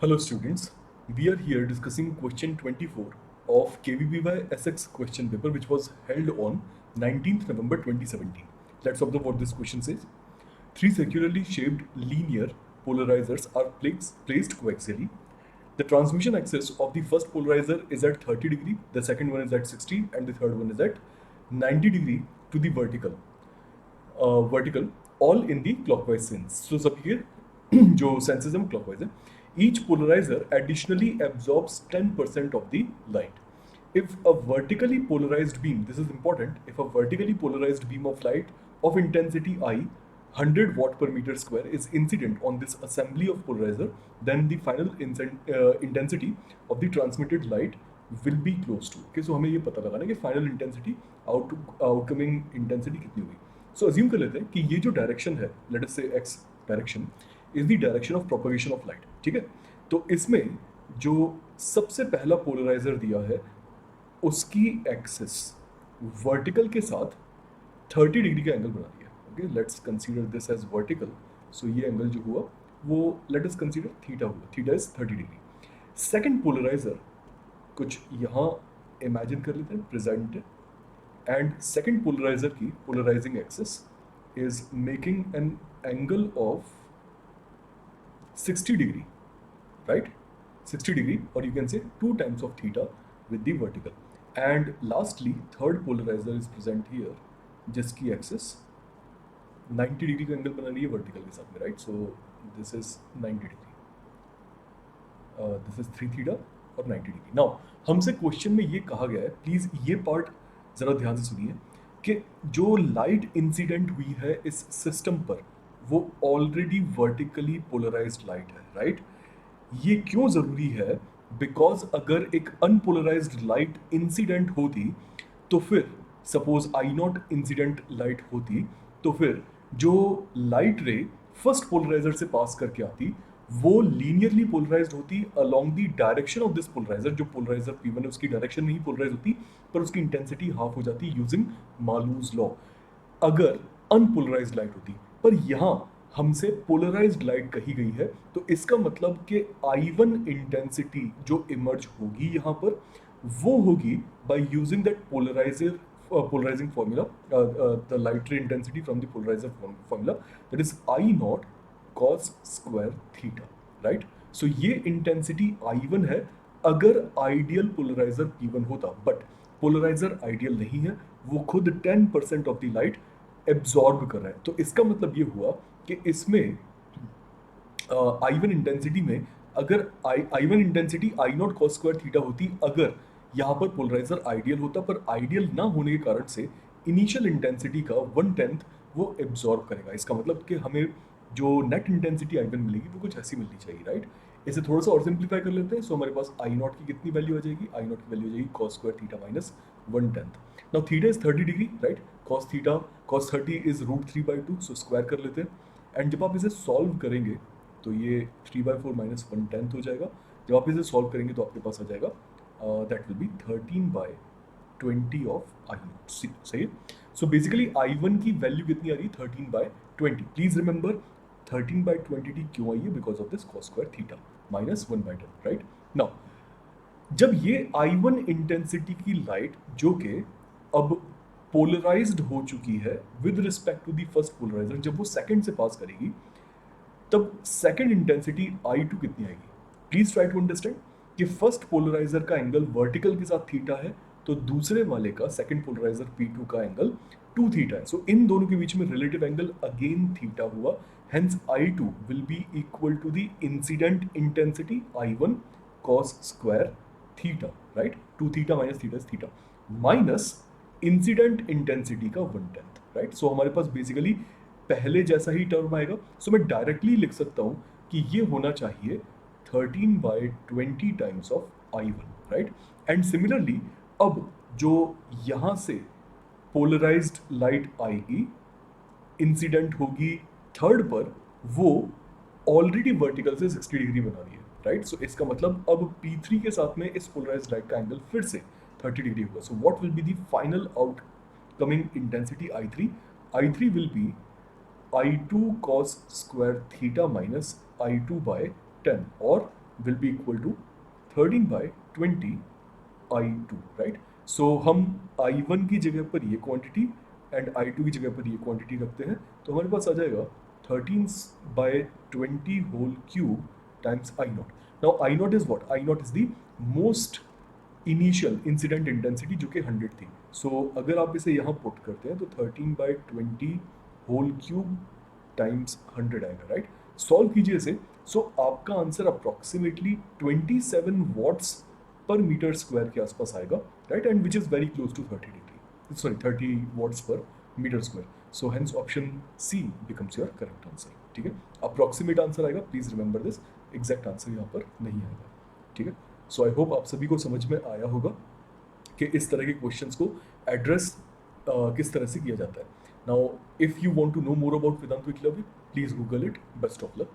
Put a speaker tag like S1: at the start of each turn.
S1: Hello students, we are here discussing question 24 of KVBY SX question paper which was held on 19th November 2017. Let's observe what this question says. Three circularly shaped linear polarizers are placed coaxially. The transmission axis of the first polarizer is at 30 degree, the second one is at 60 and the third one is at 90 degree to the vertical, all in the clockwise sense. So सभी के जो senses हैं clockwise है. Each polarizer additionally absorbs 10% of the light. If a vertically polarized beam, this is important, if a vertically polarized beam of light of intensity I, 100 watt per meter square is incident on this assembly of polarizer, then the final intensity of the transmitted light will be close to. Okay, so हमें ये पता लगाना है कि final intensity outcoming intensity कितनी होगी. So assume कर लेते हैं कि ये जो डायरेक्शन है, let us say x direction is the direction of propagation of light. ठीक है, तो इसमें जो सबसे पहला पोलराइजर दिया है उसकी एक्सिस वर्टिकल के साथ 30 डिग्री का एंगल बना दिया. Okay, let's consider this as vertical. So ये एंगल जो हुआ वो लेट अस कंसीडर थीटा हुआ. Theta is 30 degree. Second polariser कुछ यहाँ इमेजिन कर लेते हैं, प्रेजेंट है, एंड सेकंड पोलराइजर की polarising axis is making an angle of 60 degree, right? 60 degree, or you can say 2 times of theta with the vertical. And lastly, third polarizer is present here, जिसकी axis 90 degree का angle बना रही है vertical के साथ में, right? So this is 90 degree, this is 3 theta और 90 degree. Now हमसे क्वेश्चन में ये कहा गया है, प्लीज ये पार्ट जरा ध्यान से सुनिए, कि जो लाइट इंसिडेंट हुई है इस सिस्टम पर वो ऑलरेडी वर्टिकली पोलराइज्ड लाइट है, राइट? ये क्यों जरूरी है? बिकॉज अगर एक अनपोलराइज्ड लाइट इंसिडेंट होती तो फिर suppose I not incident light होती तो फिर जो लाइट रे फर्स्ट पोलराइजर से पास करके आती वो लीनियरली पोलराइज्ड होती along the direction of this polariser. जो पोलराइजर P1 है उसकी डायरेक्शन में ही पोलराइज होती, पर उसकी इंटेंसिटी हाफ हो जाती यूजिंग मालूज लॉ अगर अनपोलराइज्ड लाइट होती. पर यहाँ हमसे पोलराइज्ड लाइट कही गई है, तो इसका मतलब कि I1 इंटेंसिटी जो इमर्ज होगी यहाँ पर वो होगी by using that polarizing formula, the light ray intensity from the polarizer formula, that is I naught cos square theta, right? So ये इंटेंसिटी I1 है अगर आइडियल पोलराइजर P1 होता, बट पोलराइजर आइडियल नहीं है, वो खुद 10% ऑफ द लाइट एब्जॉर्ब कर रहा है. तो इसका मतलब ये हुआ कि इसमें I1 इंटेंसिटी में अगर I1 intensity I not cos square theta होती अगर यहाँ पर पोलराइजर आइडियल होता, पर आइडियल ना होने के कारण से इनिशियल इंटेंसिटी का 1/10 वो एब्जॉर्ब करेगा. इसका मतलब कि हमें जो नेट इंटेंसिटी I1 मिलेगी वो कुछ ऐसी मिलनी चाहिए, राइट? इसे थोड़ा सा और सिंप्लीफाई कर लेते हैं. सो हमारे पास I नॉट की कितनी वैल्यू आ जाएगी? I नॉट की वैल्यू आ जाएगी cos square theta minus 1/10. Now theta is 30 degree, right? Cos 30 is √3/2, so square कर लेते हैं. एंड जब आप इसे सॉल्व करेंगे तो ये 3/4 माइनस 1/10 हो जाएगा. जब आप इसे सॉल्व करेंगे तो आपके पास आ जाएगा that will be 13/20 of I not. सही है? सो बेसिकली I1 की वैल्यू कितनी आ रही है? 13/20. प्लीज रिमेंबर 13/20 क्यों आई है? Because of this cos square theta minus 1/10, right? Now जब ये I1 इंटेंसिटी की लाइट जो कि अब पोलराइज्ड हो चुकी है with respect to the first polariser, जब वो सेकंड से पास करेगी तब सेकंड इंटेंसिटी I2 कितनी आएगी? प्लीज ट्राई टू अंडरस्टैंड कि फर्स्ट पोलराइजर का एंगल वर्टिकल के साथ थीटा है, तो दूसरे वाले का सेकंड पोलराइजर P2 का एंगल 2 थीटा है. सो इन दोनों के बीच में रिलेटिव एंगल अगेन थीटा हुआ, hence I2 will be equal to the incident intensity I1 cos square theta, right? 2 theta minus theta is theta minus incident intensity का 1/10, right? सो हमारे पास basically पहले जैसा ही टर्म आएगा. सो मैं डायरेक्टली लिख सकता हूं कि ये होना चाहिए 13/20 times of I1, right? And similarly अब जो यहां से पोलराइज्ड लाइट आएगी इंसिडेंट होगी थर्ड पर, वो ऑलरेडी वर्टिकल से 60 डिग्री बना रही है, राइट? सो इसका मतलब अब P3 के साथ में इस पोलराइज्ड लाइट का एंगल फिर से 30 डिग्री होगा. So what will be the final outcoming intensity I3? I3 will be I2 cos square theta minus I2/10 or will be equal to 13/20 I2, right? So हम I1 की जगह पर ये quantity and I2 की जगह पर ये क्वांटिटी रखते हैं, तो हमारे पास आ जाएगा 13/20 whole cube times I0. Now I0 is what? I0 is the most initial incident intensity जो कि 100 थी. सो अगर आप इसे यहाँ पुट करते हैं तो 13/20 होल क्यूब टाइम्स 100 आएगा, राइट? सॉल्व कीजिए इसे. सो आपका answer approximately 27 watts per metre square के आसपास आएगा, right? And which is very close to 30 watts per metre square. So hence option C becomes your correct answer. ठीक है, approximate answer आएगा, please remember this. Exact answer यहाँ पर नहीं आएगा. ठीक है, सो आई होप आप सभी को समझ में आया होगा कि इस तरह के क्वेश्चंस को एड्रेस किस तरह से किया जाता है. Now if you want to know more about Vedant Eklavya, please Google it. Best of luck.